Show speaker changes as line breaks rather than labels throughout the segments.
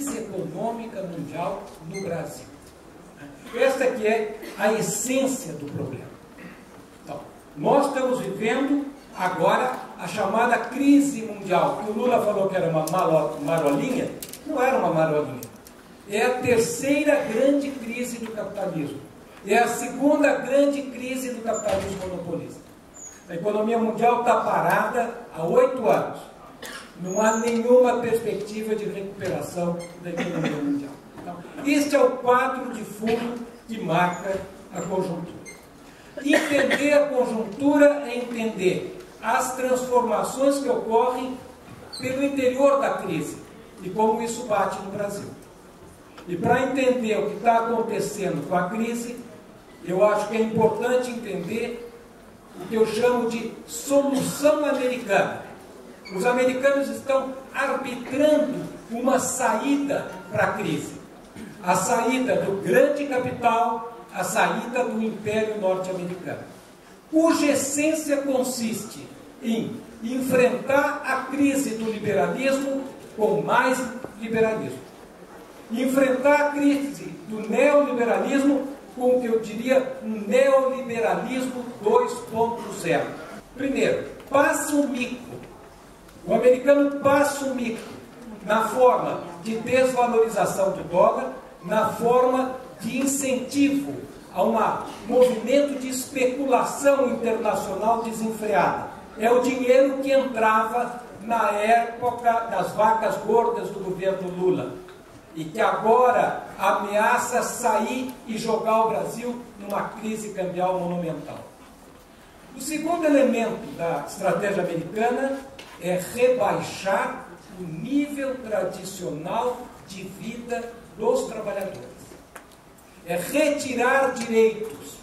crise econômica mundial no Brasil. Esta que é a essência do problema. Então, nós estamos vivendo agora a chamada crise mundial, que o Lula falou que era uma marolinha. Não era uma marolinha. É a terceira grande crise do capitalismo. É a segunda grande crise do capitalismo monopolista. A economia mundial está parada há 8 anos. Não há nenhuma perspectiva de recuperação da economia mundial. Então, este é o quadro de fundo que marca a conjuntura. Entender a conjuntura é entender as transformações que ocorrem pelo interior da crise e como isso bate no Brasil. E para entender o que está acontecendo com a crise, eu acho que é importante entender o que eu chamo de solução americana. Os americanos estão arbitrando uma saída para a crise. A saída do grande capital, a saída do Império Norte-Americano, cuja essência consiste em enfrentar a crise do liberalismo com mais liberalismo. Enfrentar a crise do neoliberalismo com o que eu diria um neoliberalismo 2.0. Primeiro, passa um mico. O americano passa um mico na forma de desvalorização do dólar, na forma de incentivo a um movimento de especulação internacional desenfreada. É o dinheiro que entrava na época das vacas gordas do governo Lula e que agora ameaça sair e jogar o Brasil numa crise cambial monumental. O segundo elemento da estratégia americana é rebaixar o nível tradicional de vida dos trabalhadores. É retirar direitos,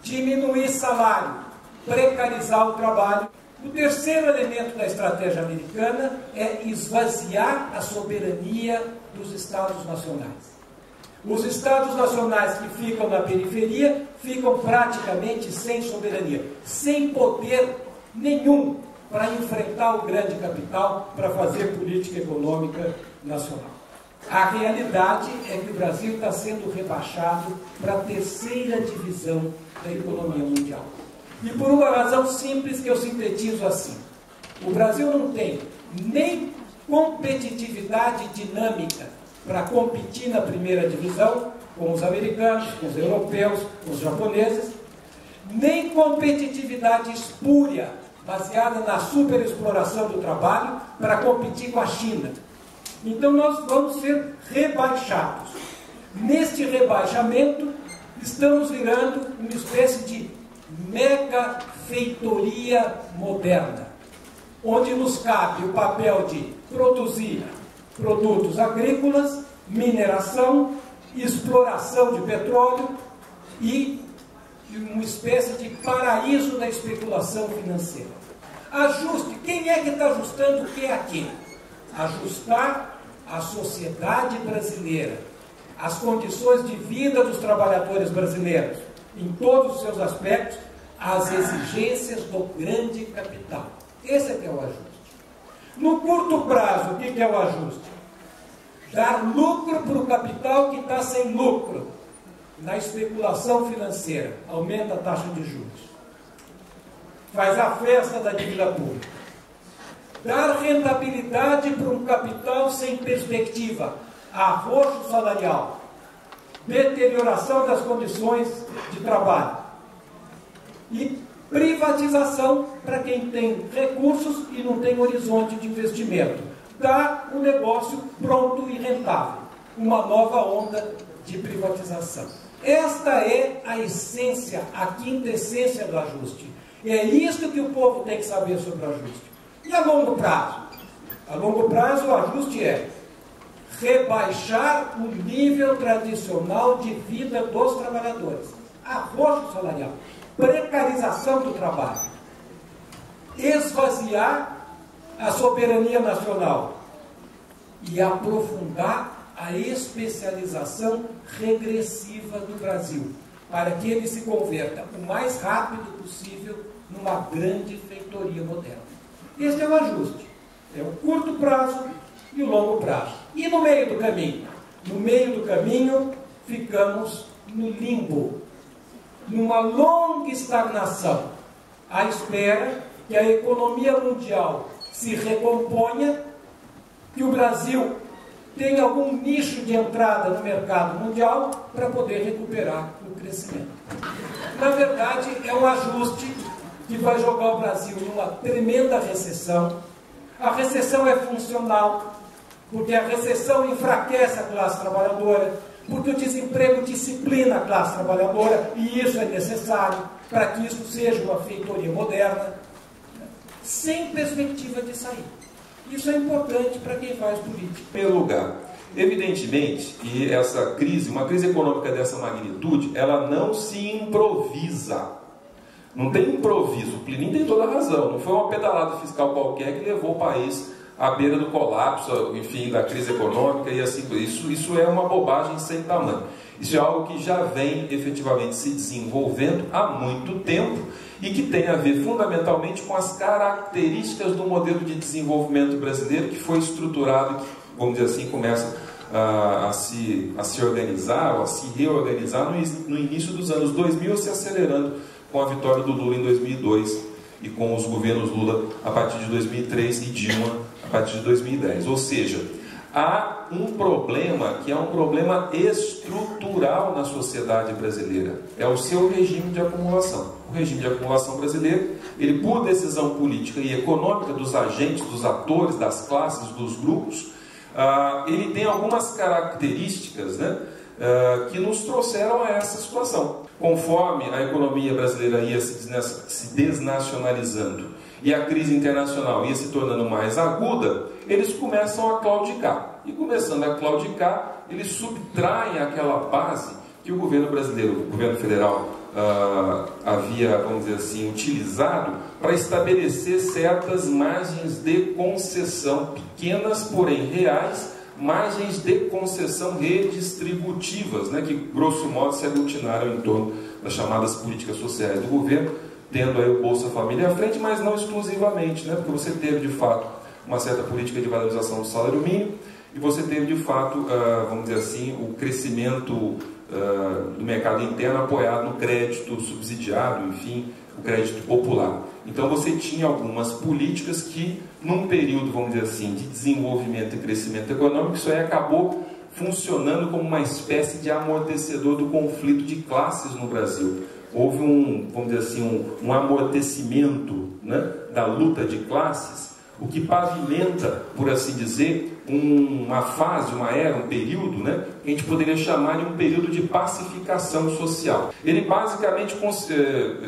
diminuir salário, precarizar o trabalho. O terceiro elemento da estratégia americana é esvaziar a soberania dos Estados nacionais. Os Estados nacionais que ficam na periferia ficam praticamente sem soberania, sem poder nenhum para enfrentar o grande capital, para fazer política econômica nacional. A realidade é que o Brasil está sendo rebaixado para a terceira divisão da economia mundial. E por uma razão simples que eu sintetizo assim. O Brasil não tem nem competitividade dinâmica para competir na primeira divisão com os americanos, com os europeus, com os japoneses, nem competitividade espúria, baseada na superexploração do trabalho, para competir com a China. Então nós vamos ser rebaixados. Neste rebaixamento, estamos virando uma espécie de mega feitoria moderna, onde nos cabe o papel de produzir produtos agrícolas, mineração, exploração de petróleo e uma espécie de paraíso da especulação financeira. Ajuste. Quem é que está ajustando o que aqui? Ajustar a sociedade brasileira, as condições de vida dos trabalhadores brasileiros, em todos os seus aspectos, às exigências do grande capital. Esse é que é o ajuste. No curto prazo, o que é o ajuste? Dar lucro para o capital que está sem lucro na especulação financeira. Aumenta a taxa de juros. Faz a festa da dívida pública. Dar rentabilidade para um capital sem perspectiva. Arroxo salarial. Deterioração das condições de trabalho. E privatização para quem tem recursos e não tem horizonte de investimento. Dá um negócio pronto e rentável. Uma nova onda de privatização. Esta é a essência, a quintessência do ajuste. É isso que o povo tem que saber sobre o ajuste. E a longo prazo? A longo prazo o ajuste é rebaixar o nível tradicional de vida dos trabalhadores. Arroxo salarial. Precarização do trabalho. Esvaziar a soberania nacional e aprofundar a especialização regressiva do Brasil, para que ele se converta o mais rápido possível numa grande feitoria moderna. Este é o ajuste. É o curto prazo e o longo prazo. E no meio do caminho? No meio do caminho, ficamos no limbo, numa longa estagnação, à espera que a economia mundial se recomponha, que o Brasil tenha algum nicho de entrada no mercado mundial para poder recuperar o crescimento. Na verdade, é um ajuste que vai jogar o Brasil numa tremenda recessão. A recessão é funcional, porque a recessão enfraquece a classe trabalhadora, porque o desemprego disciplina a classe trabalhadora, e isso é necessário para que isso seja uma feitoria moderna, sem perspectiva de sair. Isso é importante para quem faz política.
Em primeiro lugar, evidentemente que essa crise, uma crise econômica dessa magnitude, ela não se improvisa. Não tem improviso. O Plínio tem toda a razão. Não foi uma pedalada fiscal qualquer que levou o país à beira do colapso, enfim, da crise econômica e assim. Isso é uma bobagem sem tamanho. Isso é algo que já vem efetivamente se desenvolvendo há muito tempo e que tem a ver fundamentalmente com as características do modelo de desenvolvimento brasileiro que foi estruturado, que, vamos dizer assim, começa a se organizar, ou a se reorganizar no início dos anos 2000, se acelerando com a vitória do Lula em 2002 e com os governos Lula a partir de 2003 e Dilma a partir de 2010. Ou seja, há um problema que é um problema estrutural na sociedade brasileira. É o seu regime de acumulação. O regime de acumulação brasileiro, ele, por decisão política e econômica dos agentes, dos atores, das classes, dos grupos, ele tem algumas características, né, que nos trouxeram a essa situação. Conforme a economia brasileira ia se desnacionalizando e a crise internacional ia se tornando mais aguda, eles começam a claudicar. E começando a claudicar, eles subtraem aquela base que o governo brasileiro, o governo federal, havia, vamos dizer assim, utilizado para estabelecer certas margens de concessão, pequenas, porém reais, margens de concessão redistributivas, né, que grosso modo se aglutinaram em torno das chamadas políticas sociais do governo, tendo aí o Bolsa Família à frente, mas não exclusivamente, né, porque você teve de fato uma certa política de valorização do salário mínimo e você teve de fato, vamos dizer assim, o crescimento do mercado interno apoiado no crédito subsidiado, enfim, o crédito popular. Então você tinha algumas políticas que, num período, vamos dizer assim, de desenvolvimento e crescimento econômico, isso aí acabou funcionando como uma espécie de amortecedor do conflito de classes no Brasil. Houve vamos dizer assim, um amortecimento, né, da luta de classes, o que pavimenta, por assim dizer, uma fase, uma era, um período, né, que a gente poderia chamar de um período de pacificação social. Ele basicamente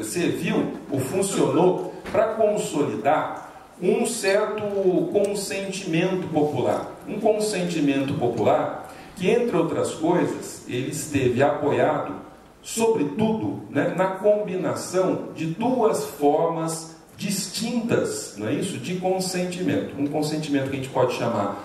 serviu ou funcionou para consolidar um certo consentimento popular. Um consentimento popular que, entre outras coisas, ele esteve apoiado, sobretudo, né, na combinação de duas formas distintas, não é isso? De consentimento. Um consentimento que a gente pode chamar,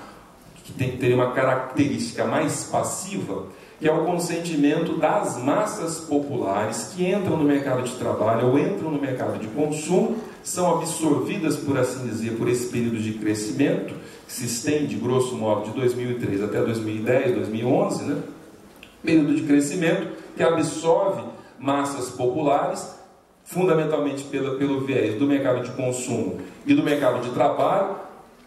que tem que ter uma característica mais passiva, que é o consentimento das massas populares que entram no mercado de trabalho ou entram no mercado de consumo, são absorvidas, por assim dizer, por esse período de crescimento, que se estende, grosso modo, de 2003 até 2010, 2011, né? Período de crescimento que absorve massas populares, fundamentalmente pelo viés do mercado de consumo e do mercado de trabalho,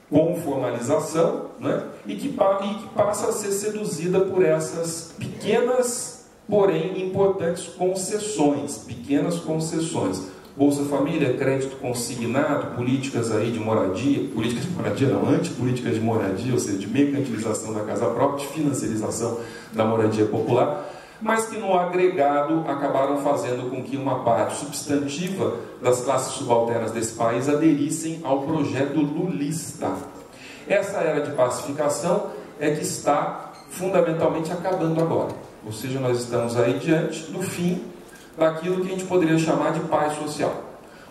com formalização, né? e que passa a ser seduzida por essas pequenas, porém importantes concessões, pequenas concessões. Bolsa Família, crédito consignado, políticas aí de moradia, políticas de moradia não, antipolíticas de moradia, ou seja, de mercantilização da casa própria, de financiarização da moradia popular, mas que no agregado acabaram fazendo com que uma parte substantiva das classes subalternas desse país aderissem ao projeto lulista. Essa era de pacificação é que está fundamentalmente acabando agora. Ou seja, nós estamos aí diante do fim daquilo que a gente poderia chamar de paz social.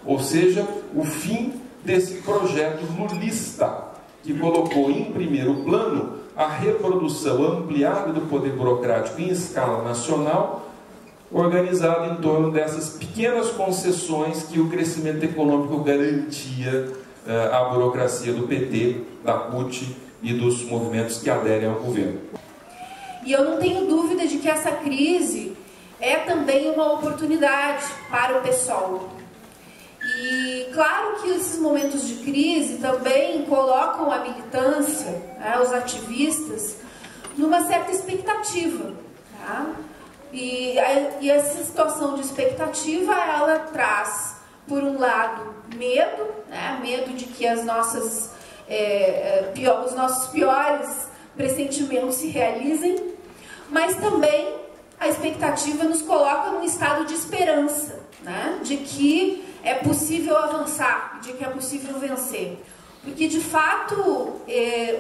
Ou seja, o fim desse projeto lulista, que colocou em primeiro plano a reprodução ampliada do poder burocrático em escala nacional, organizado em torno dessas pequenas concessões que o crescimento econômico garantia à burocracia do PT, da CUT e dos movimentos que aderem ao governo.
E eu não tenho dúvida de que essa crise é também uma oportunidade para o PSOL. E claro que esses momentos de crise também colocam a militância, né, os ativistas, numa certa expectativa. Tá? E essa situação de expectativa, ela traz, por um lado, medo, né, medo de que os nossos piores pressentimentos se realizem, mas também a expectativa nos coloca num estado de esperança, né, de que é possível avançar, de que é possível vencer. Porque, de fato,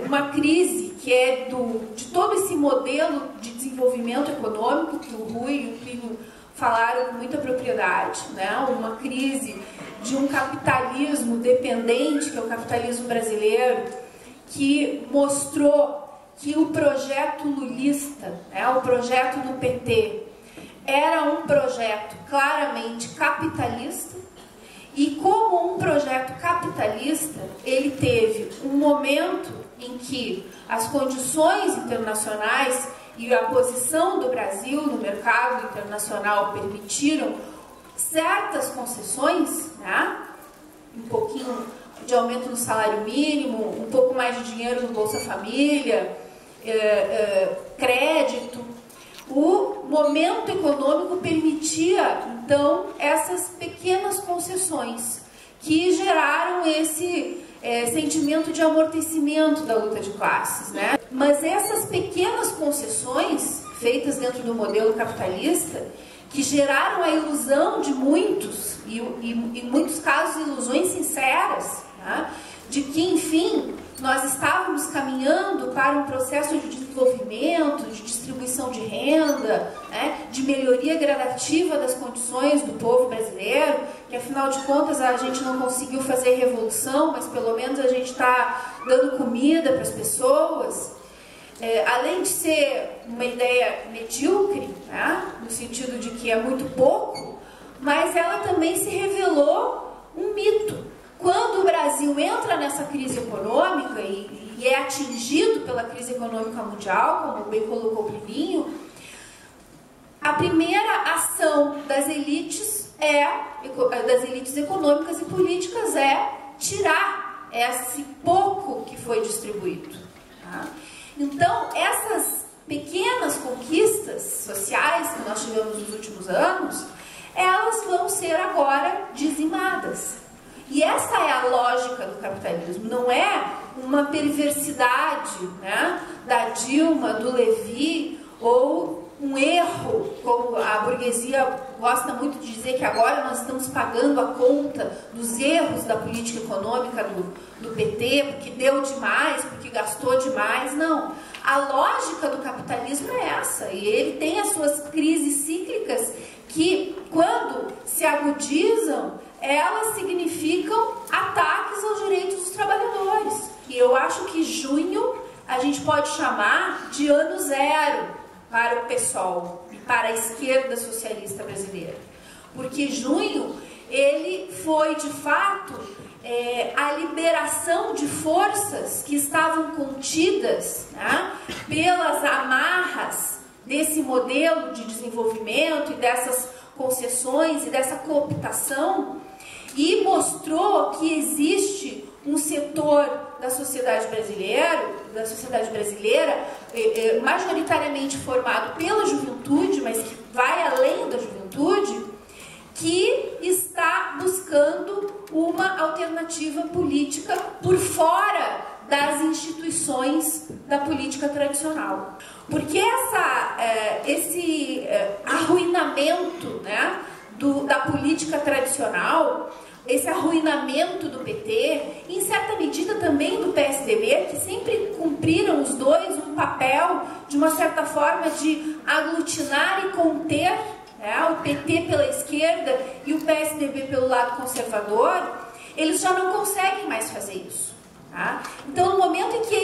uma crise que é de todo esse modelo de desenvolvimento econômico que o Rui e o Plínio falaram com muita propriedade, né? Uma crise de um capitalismo dependente, que é o capitalismo brasileiro, que mostrou que o projeto lulista, né, o projeto do PT, era um projeto claramente capitalista. E como um projeto capitalista, ele teve um momento em que as condições internacionais e a posição do Brasil no mercado internacional permitiram certas concessões, né? Um pouquinho de aumento no salário mínimo, um pouco mais de dinheiro no Bolsa Família, crédito. O momento econômico permitia, então, essas pequenas concessões que geraram esse sentimento de amortecimento da luta de classes, né? Mas essas pequenas concessões feitas dentro do modelo capitalista, que geraram a ilusão de muitos, e em muitos casos ilusões sinceras, né? De que, enfim, nós estávamos caminhando para um processo de desenvolvimento, de distribuição de renda, né, de melhoria gradativa das condições do povo brasileiro, que afinal de contas a gente não conseguiu fazer revolução, mas pelo menos a gente está dando comida para as pessoas. Além de ser uma ideia medíocre, né, no sentido de que é muito pouco, mas ela também se revelou um mito. Quando o Brasil entra nessa crise econômica e é atingido pela crise econômica mundial, como bem colocou o Plininho, a primeira ação das elites econômicas e políticas é tirar esse pouco que foi distribuído. Tá? Então, essas pequenas conquistas sociais que nós tivemos nos últimos anos, elas vão ser agora dizimadas. E essa é a lógica do capitalismo, não é uma perversidade, né, da Dilma, do Levi, ou um erro, como a burguesia gosta muito de dizer que agora nós estamos pagando a conta dos erros da política econômica do PT, porque deu demais, porque gastou demais. Não. A lógica do capitalismo é essa, e ele tem as suas crises cíclicas que, quando se agudizam, elas significam ataques aos direitos dos trabalhadores. E eu acho que junho a gente pode chamar de ano zero para o PSOL e para a esquerda socialista brasileira. Porque junho, ele foi, de fato, a liberação de forças que estavam contidas, né, pelas amarras desse modelo de desenvolvimento e dessas concessões e dessa cooptação, e mostrou que existe um setor da sociedade brasileira, majoritariamente formado pela juventude, mas que vai além da juventude, que está buscando uma alternativa política por fora das instituições da política tradicional. Porque esse arruinamento, né, da política tradicional, esse arruinamento do PT, em certa medida também do PSDB, que sempre cumpriram os dois um papel, de uma certa forma, de aglutinar e conter, né, o PT pela esquerda e o PSDB pelo lado conservador, eles já não conseguem mais fazer isso. Tá? Então, no momento em que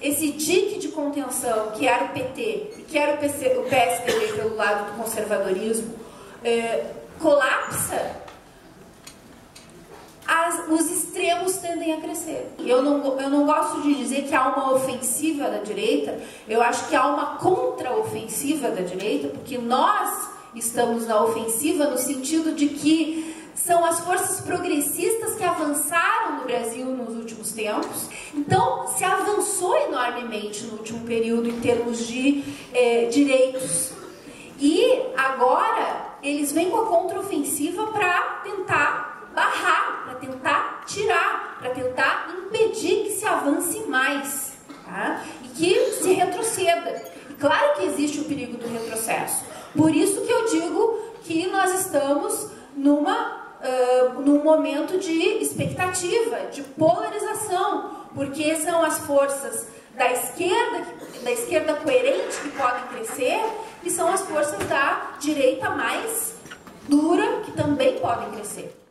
esse dique de contenção, que era o PT e que era o PSDB pelo lado do conservadorismo, colapsa, os extremos tendem a crescer. Eu não gosto de dizer que há uma ofensiva da direita, eu acho que há uma contraofensiva da direita, porque nós estamos na ofensiva no sentido de que são as forças progressistas que avançaram no Brasil nos últimos tempos. Então, se avançou enormemente no último período em termos de direitos. E agora eles vêm com a contraofensiva para tentar barrar, para tentar tirar, para tentar impedir que se avance mais, tá? E que se retroceda. E claro que existe o perigo do retrocesso. Por isso que eu digo que nós estamos num momento de expectativa, de polarização, porque são as forças da esquerda coerente que podem crescer, e são as forças da direita mais dura que também podem crescer.